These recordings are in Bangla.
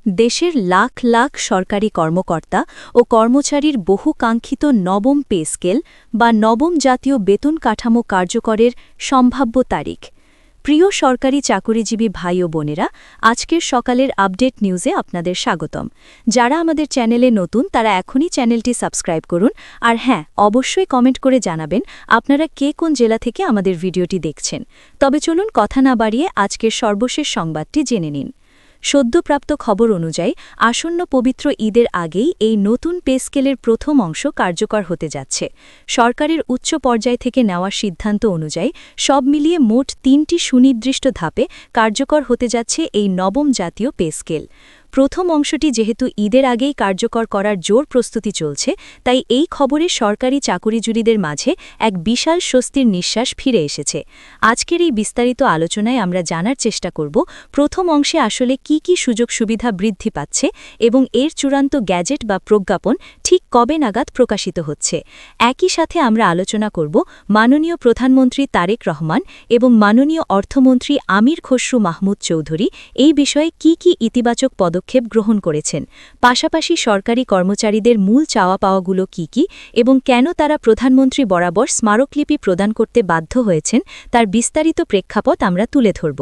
দেশের লাখ লাখ সরকারি কর্মকর্তা ও কর্মচারীর বহুকাঙ্ক্ষিত নবম পে স্কেল বা নবম জাতীয় বেতন কাঠামো কার্যকরের সম্ভাব্য তারিখ। প্রিয় সরকারি চাকুরিজীবী ভাই ও বোনেরা, আজকের সকালের আপডেট নিউজে আপনাদের স্বাগতম। যারা আমাদের চ্যানেলে নতুন তারা এখনই চ্যানেলটি সাবস্ক্রাইব করুন, আর হ্যাঁ, অবশ্যই কমেন্ট করে জানাবেন আপনারা কে কোন জেলা থেকে আমাদের ভিডিওটি দেখছেন। তবে চলুন কথা না বাড়িয়ে আজকের সর্বশেষ সংবাদটি জেনে নিন। সদ্যপ্রাপ্ত খবর অনুযায়ী আসন্ন পবিত্র ঈদের আগেই এই নতুন পে স্কেলের প্রথম অংশ কার্যকর হতে যাচ্ছে। সরকারের উচ্চ পর্যায় থেকে নেওয়া সিদ্ধান্ত অনুযায়ী সব মিলিয়ে মোট ৩টি সুনির্দিষ্ট ধাপে কার্যকর হতে যাচ্ছে এই নবম জাতীয় পে স্কেল। প্রথম অংশটি যেহেতু ঈদের আগেই কার্যকর করার জোর প্রস্তুতি চলছে, তাই এই খবরে সরকারি চাকুরিজীবীদের মাঝে এক বিশাল স্বস্তির নিঃশ্বাস ফিরে এসেছে। আজকের এই বিস্তারিত আলোচনায় আমরা জানার চেষ্টা করব প্রথম অংশে আসলে কি সুযোগ সুবিধা বৃদ্ধি পাচ্ছে এবং এর চূড়ান্ত গ্যাজেট বা প্রজ্ঞাপন ঠিক কবে নাগাদ প্রকাশিত হচ্ছে। একই সাথে আমরা আলোচনা করব মাননীয় প্রধানমন্ত্রী তারেক রহমান এবং মাননীয় অর্থমন্ত্রী আমির খসরু মাহমুদ চৌধুরী এই বিষয়ে কি ইতিবাচক পদক্ষেপ গ্রহণ করেছেন, পাশাপাশি সরকারি কর্মচারীদের মূল চাওয়া পাওয়াগুলো কি এবং কেন তারা প্রধানমন্ত্রী বরাবর স্মারকলিপি প্রদান করতে বাধ্য হয়েছেন তার বিস্তারিত প্রেক্ষাপট আমরা তুলে ধরব।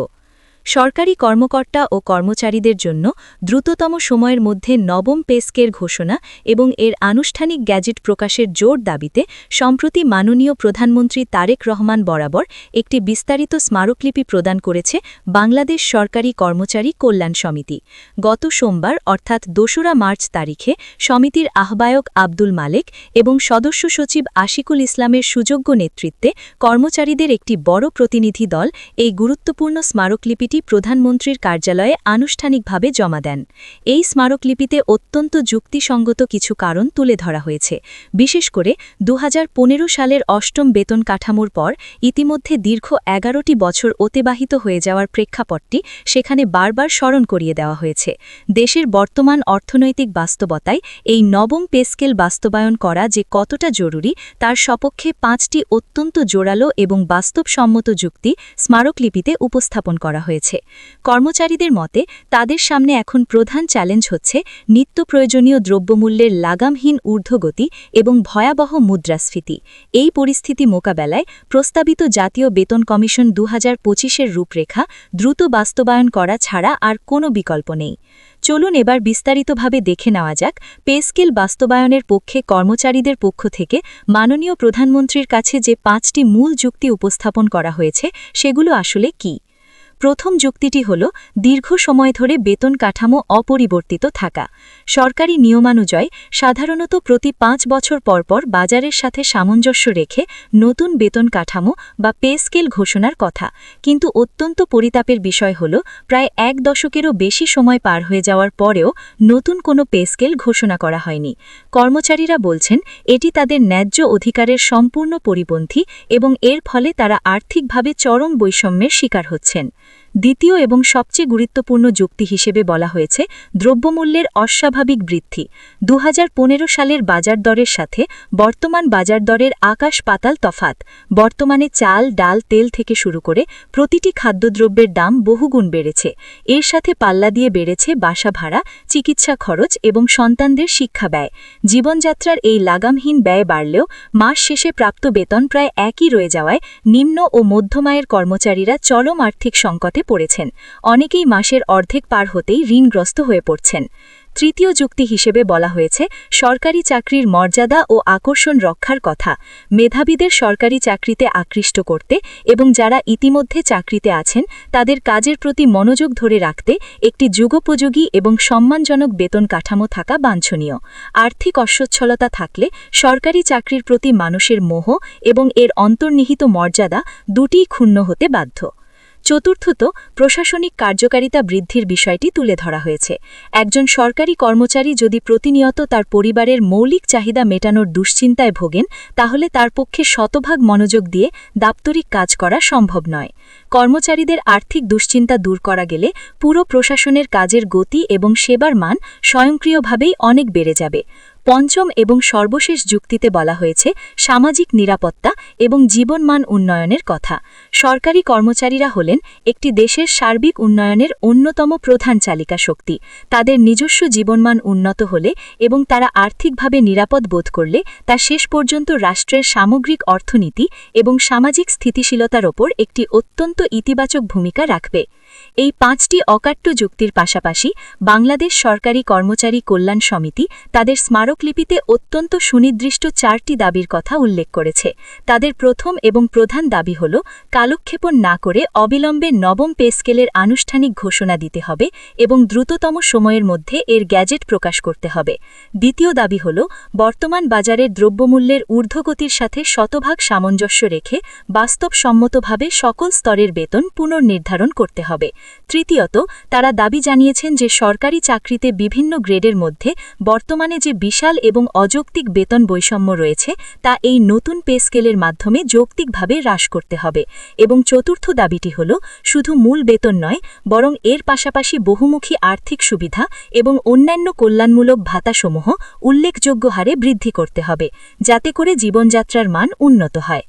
সরকারি কর্মকর্তা ও কর্মচারীদের জন্য দ্রুততম সময়ের মধ্যে নবম পে স্কেল ঘোষণা এবং এর আনুষ্ঠানিক গ্যাজেট প্রকাশের জোর দাবিতে সম্প্রতি মাননীয় প্রধানমন্ত্রী তারেক রহমান বরাবর একটি বিস্তারিত স্মারকলিপি প্রদান করেছে বাংলাদেশ সরকারি কর্মচারী কল্যাণ সমিতি। গত সোমবার অর্থাৎ ২রা মার্চ তারিখে সমিতির আহ্বায়ক আব্দুল মালেক এবং সদস্য সচিব আশিকুল ইসলামের সুযোগ্য নেতৃত্বে কর্মচারীদের একটি বড় প্রতিনিধি দল এই গুরুত্বপূর্ণ স্মারকলিপিটি প্রধানমন্ত্রীর কার্যালয়ে আনুষ্ঠানিকভাবে জমা দেন। এই স্মারকলিপিতে অত্যন্ত যুক্তিসঙ্গত কিছু কারণ তুলে ধরা হয়েছে। বিশেষ করে ২০১৫ সালের অষ্টম বেতন কাঠামোর পর ইতিমধ্যে দীর্ঘ ১১টি বছর অতিবাহিত হয়ে যাওয়ার প্রেক্ষাপটটি সেখানে বারবার স্মরণ করিয়ে দেওয়া হয়েছে। দেশের বর্তমান অর্থনৈতিক বাস্তবতায় এই নবম পে স্কেল বাস্তবায়ন করা যে কতটা জরুরি তার সপক্ষে ৫টি অত্যন্ত জোরালো এবং বাস্তবসম্মত যুক্তি স্মারকলিপিতে উপস্থাপন করা হয়েছে। কর্মচারীদের মতে তাদের সামনে এখন প্রধান চ্যালেঞ্জ হচ্ছে নিত্য প্রয়োজনীয় দ্রব্যমূল্যের লাগামহীন ঊর্ধ্বগতি এবং ভয়াবহ মুদ্রাস্ফীতি। এই পরিস্থিতি মোকাবেলায় প্রস্তাবিত জাতীয় বেতন কমিশন ২০২৫-এর রূপরেখা দ্রুত বাস্তবায়ন করা ছাড়া আর কোনো বিকল্প নেই। চলুন এবার বিস্তারিতভাবে দেখে নেওয়া যাক পে স্কেল বাস্তবায়নের পক্ষে কর্মচারীদের পক্ষ থেকে মাননীয় প্রধানমন্ত্রীর কাছে যে ৫টি মূল যুক্তি উপস্থাপন করা হয়েছে সেগুলো আসলে কি। প্রথম যুক্তিটি হল দীর্ঘ সময় ধরে বেতন কাঠামো অপরিবর্তিত থাকা। সরকারি নিয়মানুযায়ী সাধারণত প্রতি ৫ বছর পরপর বাজারের সাথে সামঞ্জস্য রেখে নতুন বেতন কাঠামো বা পে স্কেল ঘোষণার কথা, কিন্তু অত্যন্ত পরিতাপের বিষয় হল প্রায় ১ দশকেরও বেশি সময় পার হয়ে যাওয়ার পরেও নতুন কোনো পে স্কেল ঘোষণা করা হয়নি। কর্মচারীরা বলছেন এটি তাদের ন্যায্য অধিকারের সম্পূর্ণ পরিপন্থী এবং এর ফলে তারা আর্থিকভাবে চরম বৈষম্যের শিকার হচ্ছেন। দ্বিতীয় এবং সবচেয়ে গুরুত্বপূর্ণ যুক্তি হিসেবে বলা হয়েছে দ্রব্যমূল্যের অস্বাভাবিক বৃদ্ধি। ২০১৫ সালের বাজার দরের সাথে বর্তমান বাজার দরের আকাশ পাতাল তফাত। বর্তমানে চাল, ডাল, তেল থেকে শুরু করে প্রতিটি খাদ্যদ্রব্যের দাম বহুগুণ বেড়েছে। এর সাথে পাল্লা দিয়ে বেড়েছে বাসা ভাড়া, চিকিৎসা খরচ এবং সন্তানদের শিক্ষা ব্যয়। জীবনযাত্রার এই লাগামহীন ব্যয় বাড়লেও মাস শেষে প্রাপ্ত বেতন প্রায় একই রয়ে যাওয়ায় নিম্ন ও মধ্যম আয়ের কর্মচারীরা চরম আর্থিক সংকটে পড়েছেন। অনেকেই মাসের অর্ধেক পার হতেই ঋণগ্রস্ত হয়ে পড়ছেন। তৃতীয় যুক্তি হিসেবে বলা হয়েছে সরকারি চাকরির মর্যাদা ও আকর্ষণ রক্ষার কথা। মেধাবীদের সরকারি চাকরিতে আকৃষ্ট করতে এবং যারা ইতিমধ্যে চাকরিতে আছেন তাদের কাজের প্রতি মনোযোগ ধরে রাখতে একটি যুগোপযোগী এবং সম্মানজনক বেতন কাঠামো থাকা বাঞ্ছনীয়। আর্থিক অসচ্ছলতা থাকলে সরকারি চাকরির প্রতি মানুষের মোহ এবং এর অন্তর্নিহিত মর্যাদা দুটিই ক্ষুণ্ণ হতে বাধ্য। চতুর্থত, প্রশাসনিক কার্যকারিতা বৃদ্ধির বিষয়টি তুলে ধরা হয়েছে। একজন সরকারি কর্মচারী যদি প্রতিনিয়ত তার পরিবারের মৌলিক চাহিদা মেটানোর দুশ্চিন্তায় ভোগেন তাহলে তার পক্ষে শতভাগ মনোযোগ দিয়ে দাপ্তরিক কাজ করা সম্ভব নয়। কর্মচারীদের আর্থিক দুশ্চিন্তা দূর করা গেলে পুরো প্রশাসনের কাজের গতি এবং সেবার মান স্বয়ংক্রিয়ভাবেই অনেক বেড়ে যাবে। পঞ্চম এবং সর্বশেষ যুক্তিতে বলা হয়েছে সামাজিক নিরাপত্তা এবং জীবনমান উন্নয়নের কথা। সরকারি কর্মচারীরা হলেন একটি দেশের সার্বিক উন্নয়নের অন্যতম প্রধান চালিকা শক্তি। তাদের নিজস্ব জীবনমান উন্নত হলে এবং তারা আর্থিকভাবে নিরাপদ বোধ করলে তা শেষ পর্যন্ত রাষ্ট্রের সামগ্রিক অর্থনীতি এবং সামাজিক স্থিতিশীলতার ওপর একটি অত্যন্ত ইতিবাচক ভূমিকা রাখবে। এই 5টি অকাট্য যুক্তির পাশাপাশি বাংলাদেশ সরকারি কর্মচারী কল্যাণ সমিতি তাদের স্মারকলিপিতে অত্যন্ত সুনির্দিষ্ট 4টি দাবির কথা উল্লেখ করেছে। তাদের প্রথম এবং প্রধান দাবি হল কালক্ষেপণ না করে অবিলম্বে নবম পে স্কেলের আনুষ্ঠানিক ঘোষণা দিতে হবে এবং দ্রুততম সময়ের মধ্যে এর গ্যাজেট প্রকাশ করতে হবে। দ্বিতীয় দাবি হল বর্তমান বাজারের দ্রব্যমূল্যের ঊর্ধ্বগতির সাথে শতভাগ সামঞ্জস্য রেখে বাস্তবসম্মতভাবে সকল স্তরের বেতন পুনর্নির্ধারণ করতে হবে। তৃতীয়ত, তারা দাবি জানিয়েছেন যে সরকারি চাকরিতে বিভিন্ন গ্রেডের মধ্যে বর্তমানে যে বিশাল এবং অযৌক্তিক বেতন বৈষম্য রয়েছে তা এই নতুন পে স্কেলের মাধ্যমে যৌক্তিকভাবে হ্রাস করতে হবে। এবং চতুর্থ দাবিটি হল শুধু মূল বেতন নয়, বরং এর পাশাপাশি বহুমুখী আর্থিক সুবিধা এবং অন্যান্য কল্যাণমূলক ভাতাসমূহ উল্লেখযোগ্য হারে বৃদ্ধি করতে হবে, যাতে করে জীবনযাত্রার মান উন্নত হয়।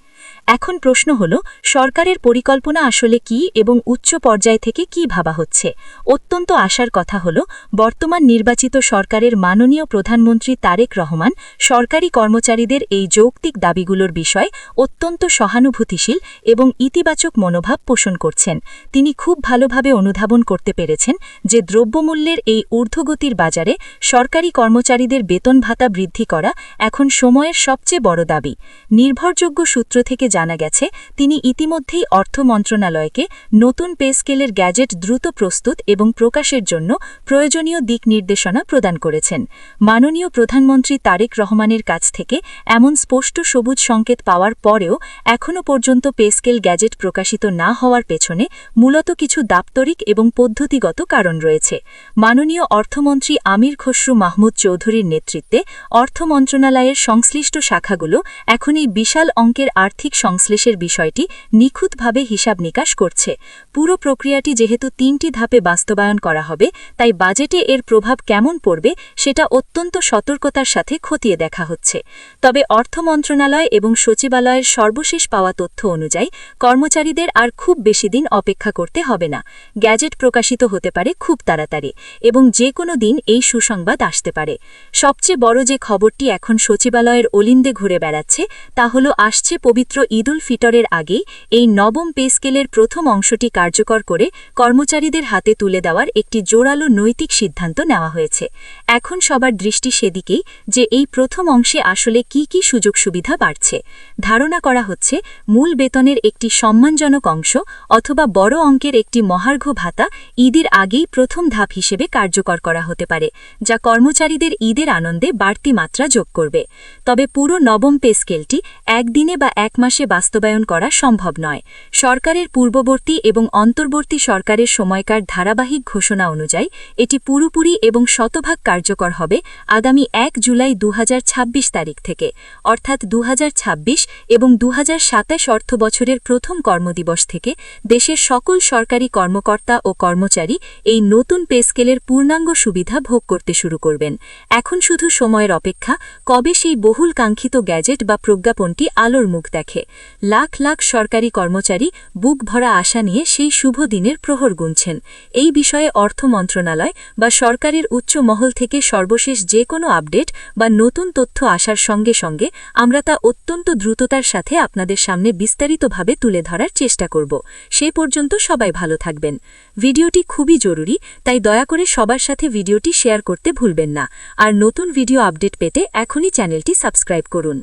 এখন প্রশ্ন হল, সরকারের পরিকল্পনা আসলে কি এবং উচ্চ পর্যায় থেকে কি ভাবা হচ্ছে? অত্যন্ত আশার কথা হল, বর্তমান নির্বাচিত সরকারের মাননীয় প্রধানমন্ত্রী তারেক রহমান সরকারি কর্মচারীদের এই যৌক্তিক দাবিগুলোর বিষয়ে অত্যন্ত সহানুভূতিশীল এবং ইতিবাচক মনোভাব পোষণ করছেন। তিনি খুব ভালোভাবে অনুধাবন করতে পেরেছেন যে দ্রব্যমূল্যের এই ঊর্ধ্বগতির বাজারে সরকারি কর্মচারীদের বেতন ভাতা বৃদ্ধি করা এখন সময়ের সবচেয়ে বড় দাবি। নির্ভরযোগ্য সূত্র থেকে জানা গেছে, তিনি ইতিমধ্যেই অর্থ মন্ত্রণালয়কে নতুন পে স্কেলের গ্যাজেট দ্রুত প্রস্তুত এবং প্রকাশের জন্য প্রয়োজনীয় দিক নির্দেশনা প্রদান করেছেন। মাননীয় প্রধানমন্ত্রী তারেক রহমানের কাছ থেকে এমন স্পষ্ট সবুজ সংকেত পাওয়ার পরেও এখনও পর্যন্ত পে স্কেল গ্যাজেট প্রকাশিত না হওয়ার পেছনে মূলত কিছু দাপ্তরিক এবং পদ্ধতিগত কারণ রয়েছে। মাননীয় অর্থমন্ত্রী আমির খসরু মাহমুদ চৌধুরীর নেতৃত্বে অর্থ মন্ত্রণালয়ের সংশ্লিষ্ট শাখাগুলো এখন এই বিশাল অঙ্কের আর্থিক সংশ্লেষের বিষয়টি নিখুঁতভাবে হিসাব নিকাশ করছে। পুরো প্রক্রিয়াটি যেহেতু 3টি ধাপে বাস্তবায়ন করা হবে, তাই বাজেটে এর প্রভাব কেমন পড়বে সেটা অত্যন্ত সতর্কতার সাথে খতিয়ে দেখা হচ্ছে। তবে অর্থ মন্ত্রণালয় এবং সচিবালয়ের সর্বশেষ পাওয়া তথ্য অনুযায়ী কর্মচারীদের আর খুব বেশি দিন অপেক্ষা করতে হবে না। গ্যাজেট প্রকাশিত হতে পারে খুব তাড়াতাড়ি এবং যে কোনো দিন এই সুসংবাদ আসতে পারে। সবচেয়ে বড় যে খবরটি এখন সচিবালয়ের অলিন্দে ঘুরে বেড়াচ্ছে তা হল আসছে পবিত্র ঈদুল ফিতরের আগেই এই নবম পে স্কেলের প্রথম অংশটি কার্যকর করে কর্মচারীদের হাতে তুলে দেওয়ার একটি জোরালো নৈতিক সিদ্ধান্ত নেওয়া হয়েছে। এখন সবার দৃষ্টি সেদিকেই যে এই প্রথম অংশে আসলে কি কি সুযোগ সুবিধা বাড়ছে। ধারণা করা হচ্ছে মূল বেতনের একটি সম্মানজনক অংশ অথবা বড় অঙ্কের একটি মহার্ঘ ভাতা ঈদের আগেই প্রথম ধাপ হিসেবে কার্যকর করা হতে পারে, যা কর্মচারীদের ঈদের আনন্দে বাড়তি মাত্রা যোগ করবে। তবে পুরো নবম পে স্কেলটি একদিনে বা এক মাসে বাস্তবায়ন করা সম্ভব নয়। সরকারের পূর্ববর্তী এবং অন্তর্বর্তী সরকারের সময়কার ধারাবাহিক ঘোষণা অনুযায়ী এটি পুরোপুরি এবং শতভাগ কার্যকর হবে আগামী 1 জুলাই 2026 তারিখ থেকে, অর্থাৎ 2026 এবং 2027 অর্থবছরের প্রথম কর্মদিবস থেকে দেশের সকল সরকারি কর্মকর্তা ও কর্মচারী এই নতুন পে স্কেলের পূর্ণাঙ্গ সুবিধা ভোগ করতে শুরু করবেন। এখন শুধু সময়ের অপেক্ষা কবে সেই বহুল কাঙ্ক্ষিত গ্যাজেট বা প্রজ্ঞাপনটি আলোর মুখ দেখে। লাখ লাখ সরকারি কর্মচারী বুক ভরা আশা নিয়ে সেই শুভ দিনের প্রহর গুনছেন। এই বিষয়ে অর্থ মন্ত্রণালয় বা সরকারের উচ্চ মহল থেকে সর্বশেষ যে কোনো আপডেট বা নতুন তথ্য আসার সঙ্গে সঙ্গে আমরা তা অত্যন্ত দ্রুততার সাথে আপনাদের সামনে বিস্তারিতভাবে তুলে ধরার চেষ্টা করব। সে পর্যন্ত সবাই ভালো থাকবেন। ভিডিওটি খুবই জরুরি, তাই দয়া করে সবার সাথে ভিডিওটি শেয়ার করতে ভুলবেন না। আর নতুন ভিডিও আপডেট পেতে এখনই চ্যানেলটি সাবস্ক্রাইব করুন।